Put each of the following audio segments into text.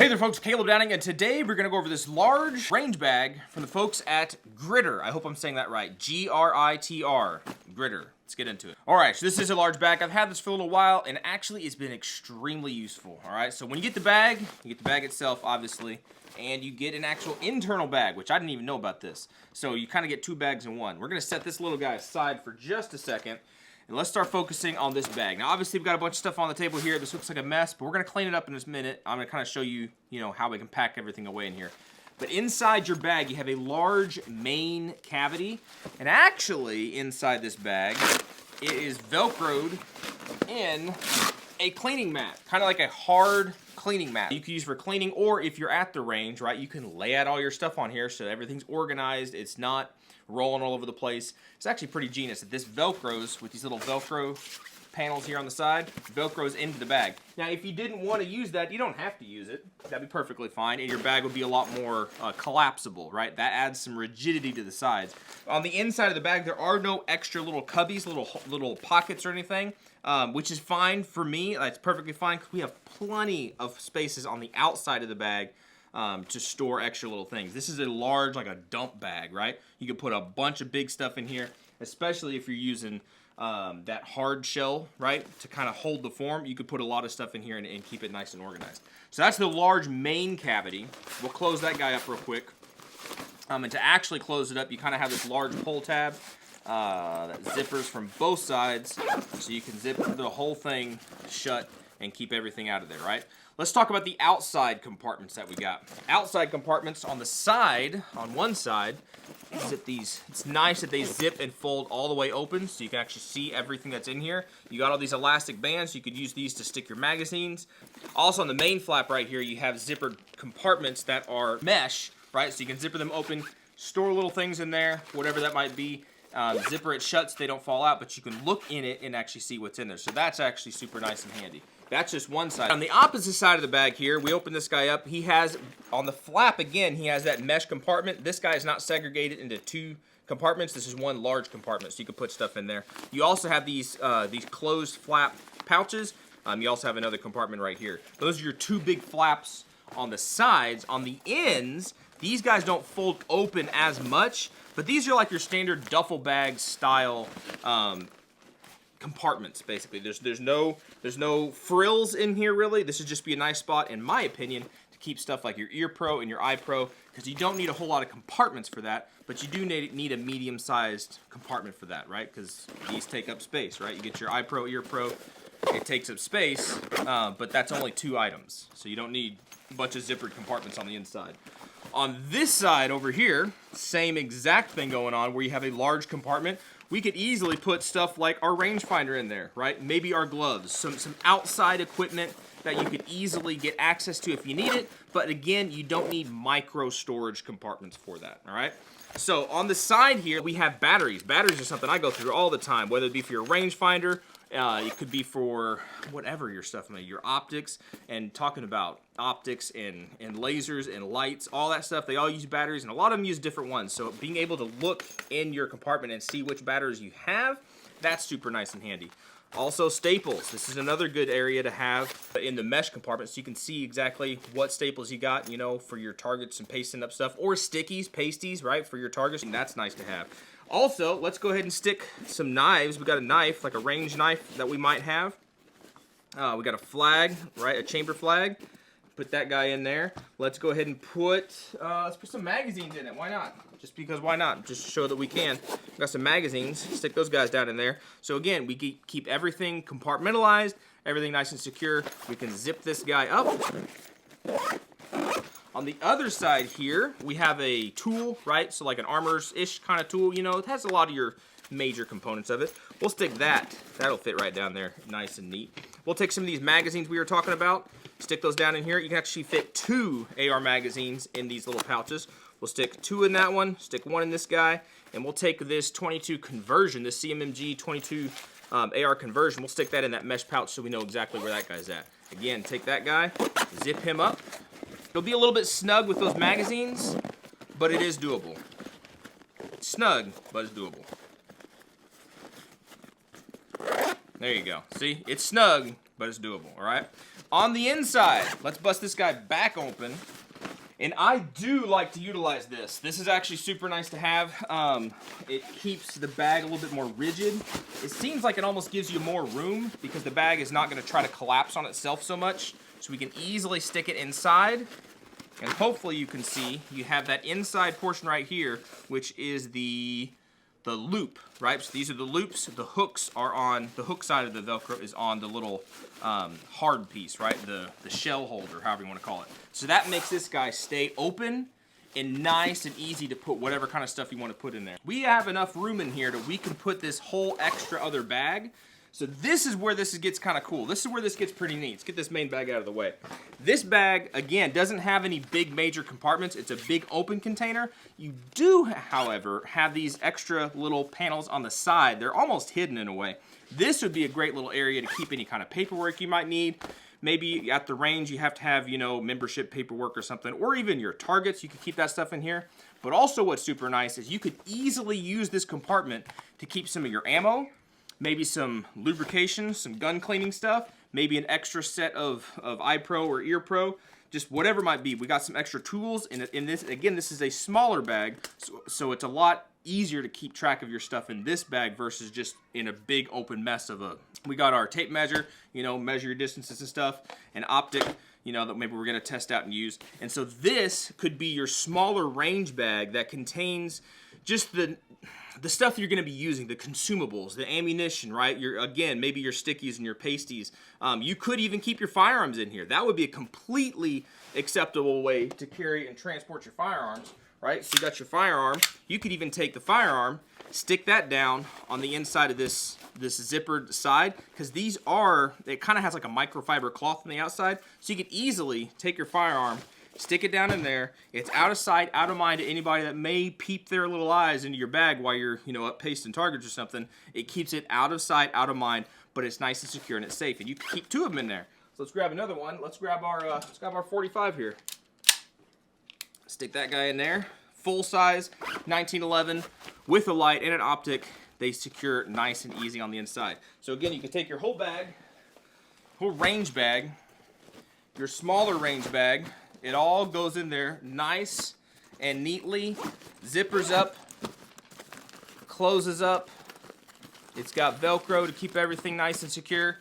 Hey there folks, Caleb Downing, and today we're going to go over this large range bag from the folks at GRITR. I hope I'm saying that right. G-R-I-T-R. GRITR. Let's get into it. Alright, so this is a large bag. I've had this for a little while, and actually it's been extremely useful. Alright, so when you get the bag itself, obviously, and you get an actual internal bag, which I didn't even know about this. So you kind of get two bags in one. We're going to set this little guy aside for just a second. And let's start focusing on this bag. Now, obviously, we've got a bunch of stuff on the table here. This looks like a mess, but we're going to clean it up in this minute. I'm going to kind of show you, how we can pack everything away in here. But inside your bag, you have a large main cavity. And actually, inside this bag, it is Velcroed in a cleaning mat. Kind of like a hard cleaning mat. You can use for cleaning, or if you're at the range, right, you can lay out all your stuff on here so everything's organized. It's not rolling all over the place. It's actually pretty genius that this Velcros with these little Velcro panels here on the side, Velcros into the bag. Now, if you didn't want to use that, you don't have to use it. That'd be perfectly fine, and your bag would be a lot more collapsible, right? That adds some rigidity to the sides. On the inside of the bag, there are no extra little cubbies, little pockets or anything, which is fine for me. It's perfectly fine because we have plenty of spaces on the outside of the bag to store extra little things. This is a large, like a dump bag, right? You can put a bunch of big stuff in here, especially if you're using that hard shell, right, to kind of hold the form. You could put a lot of stuff in here and keep it nice and organized. So that's the large main cavity. We'll close that guy up real quick. And to actually close it up, you kind of have this large pull tab that zippers from both sides, so you can zip the whole thing shut and keep everything out of there, right? Let's talk about the outside compartments that we got. Outside compartments on the side, on one side, zip these. It's nice that they zip and fold all the way open so you can actually see everything that's in here. You got all these elastic bands. You could use these to stick your magazines. Also on the main flap right here, you have zippered compartments that are mesh, right? So you can zipper them open, store little things in there, whatever that might be. Zipper it shut so they don't fall out, but you can look in it and actually see what's in there. So that's actually super nice and handy. That's just one side. On the opposite side of the bag here, we open this guy up. He has, on the flap again, he has that mesh compartment. This guy is not segregated into two compartments. This is one large compartment, so you can put stuff in there. You also have these closed flap pouches. You also have another compartment right here. Those are your two big flaps on the sides. On the ends, these guys don't fold open as much, but these are like your standard duffel bag style compartments, basically. There's no frills in here, really. This would just be a nice spot, in my opinion, to keep stuff like your ear pro and your eye pro, because you don't need a whole lot of compartments for that, but you do need a medium-sized compartment for that, right? Because these take up space, right? You get your eye pro, ear pro, it takes up space, but that's only two items, so you don't need a bunch of zippered compartments on the inside. On this side over here, same exact thing going on, where you have a large compartment. We could easily put stuff like our rangefinder in there, right? Maybe our gloves, some outside equipment that you could easily get access to if you need it. But again, you don't need micro storage compartments for that, all right? So on the side here, we have batteries. Batteries are something I go through all the time, whether it be for your rangefinder, it could be for whatever your stuff, your optics, and talking about optics and lasers and lights, all that stuff, they all use batteries, and a lot of them use different ones. So being able to look in your compartment and see which batteries you have, that's super nice and handy. Also staples. This is another good area to have in the mesh compartment, so you can see exactly what staples you got, for your targets and pasting up stuff, or stickies, pasties, right, for your targets, and that's nice to have. Also, let's go ahead and stick some knives. We got a knife, like a range knife that we might have. We got a flag, right, a chamber flag. Put that guy in there. Let's go ahead and let's put some magazines in it. Why not? Just because why not? Just to show that we can. We got some magazines. Stick those guys down in there. So again, we keep everything compartmentalized, everything nice and secure. We can zip this guy up. On the other side here, we have a tool, right? So like an armor's-ish kind of tool, it has a lot of your major components of it. We'll stick that. That'll fit right down there, nice and neat. We'll take some of these magazines we were talking about, stick those down in here. You can actually fit 2 AR magazines in these little pouches. We'll stick 2 in that one, stick 1 in this guy, and we'll take this 22 conversion, this CMMG 22 AR conversion. We'll stick that in that mesh pouch so we know exactly where that guy's at. Again, take that guy, zip him up. It'll be a little bit snug with those magazines, but it is doable. It's snug, but it's doable. There you go. See, it's snug, but it's doable, all right? On the inside, let's bust this guy back open. And I do like to utilize this. This is actually super nice to have. It keeps the bag a little bit more rigid. It seems like it almost gives you more room because the bag is not gonna try to collapse on itself so much. So we can easily stick it inside. And hopefully you can see, you have that inside portion right here, which is the loop, right? So these are the loops. The hooks are on, the hook side of the Velcro is on the little hard piece, right? The shell holder, however you want to call it. So that makes this guy stay open and nice and easy to put whatever kind of stuff you want to put in there. We have enough room in here that we can put this whole extra other bag. So this is where this gets kind of cool. This is where this gets pretty neat. Let's get this main bag out of the way. This bag, again, doesn't have any big major compartments. It's a big open container. You do, however, have these extra little panels on the side. They're almost hidden in a way. This would be a great little area to keep any kind of paperwork you might need. Maybe at the range you have to have, you know, membership paperwork or something, or even your targets. You could keep that stuff in here. But also what's super nice is you could easily use this compartment to keep some of your ammo, maybe some lubrication, some gun cleaning stuff, maybe an extra set of eye pro or ear pro, just whatever it might be. We got some extra tools, and in this, again, this is a smaller bag, so it's a lot easier to keep track of your stuff in this bag versus just in a big open mess of a. We got our tape measure, you know, measure your distances and stuff, an optic, you know, that maybe we're gonna test out and use. And so this could be your smaller range bag that contains just the stuff you're gonna be using, the consumables, the ammunition, right? Again, maybe your stickies and your pasties. You could even keep your firearms in here. That would be a completely acceptable way to carry and transport your firearms, right? So you got your firearm. You could even take the firearm, stick that down on the inside of this zippered side, because these are, it kind of has like a microfiber cloth on the outside, so you could easily take your firearm, stick it down in there. It's out of sight, out of mind to anybody that may peep their little eyes into your bag while you're, you know, up pasting targets or something. It keeps it out of sight, out of mind, but it's nice and secure and it's safe. And you can keep two of them in there. So let's grab another one. Let's grab our 45 here. Stick that guy in there. Full size, 1911, with a light and an optic. They secure nice and easy on the inside. So again, you can take your whole bag, whole range bag, your smaller range bag. It all goes in there nice and neatly, zippers up, closes up. It's got Velcro to keep everything nice and secure.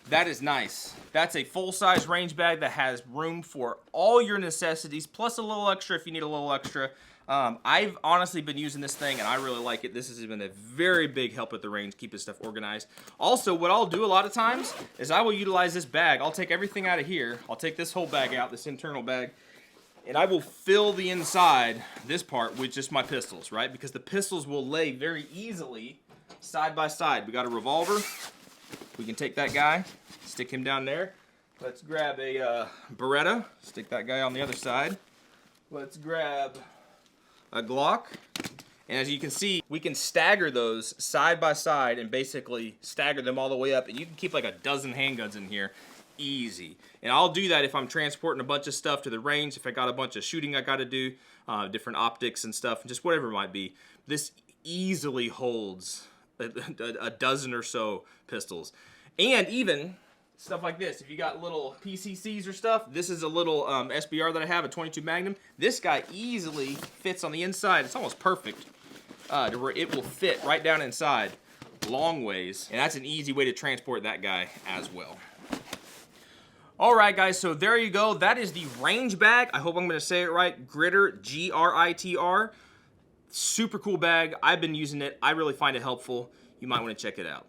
That is nice. That's a full-size range bag that has room for all your necessities, plus a little extra if you need a little extra. I've honestly been using this thing and I really like it. This has been a very big help at the range, keeping stuff organized. Also, what I'll do a lot of times is I will utilize this bag. I'll take everything out of here. I'll take this whole bag out, this internal bag, and I will fill the inside, this part, with just my pistols, right? Because the pistols will lay very easily side by side. We got a revolver. We can take that guy, stick him down there. Let's grab a Beretta, stick that guy on the other side. Let's grab a Glock, and as you can see, we can stagger those side by side and basically stagger them all the way up, and you can keep like a dozen handguns in here easy. And I'll do that if I'm transporting a bunch of stuff to the range, if I got a bunch of shooting I got to do, different optics and stuff, just whatever it might be. This easily holds a dozen or so pistols. And even stuff like this, if you got little PCCs or stuff, this is a little SBR that I have, a 22 Magnum. This guy easily fits on the inside. It's almost perfect to where it will fit right down inside long ways. And that's an easy way to transport that guy as well. All right, guys, so there you go. That is the range bag. I hope I'm going to say it right. GRITR, G-R-I-T-R. Super cool bag. I've been using it. I really find it helpful. You might want to check it out.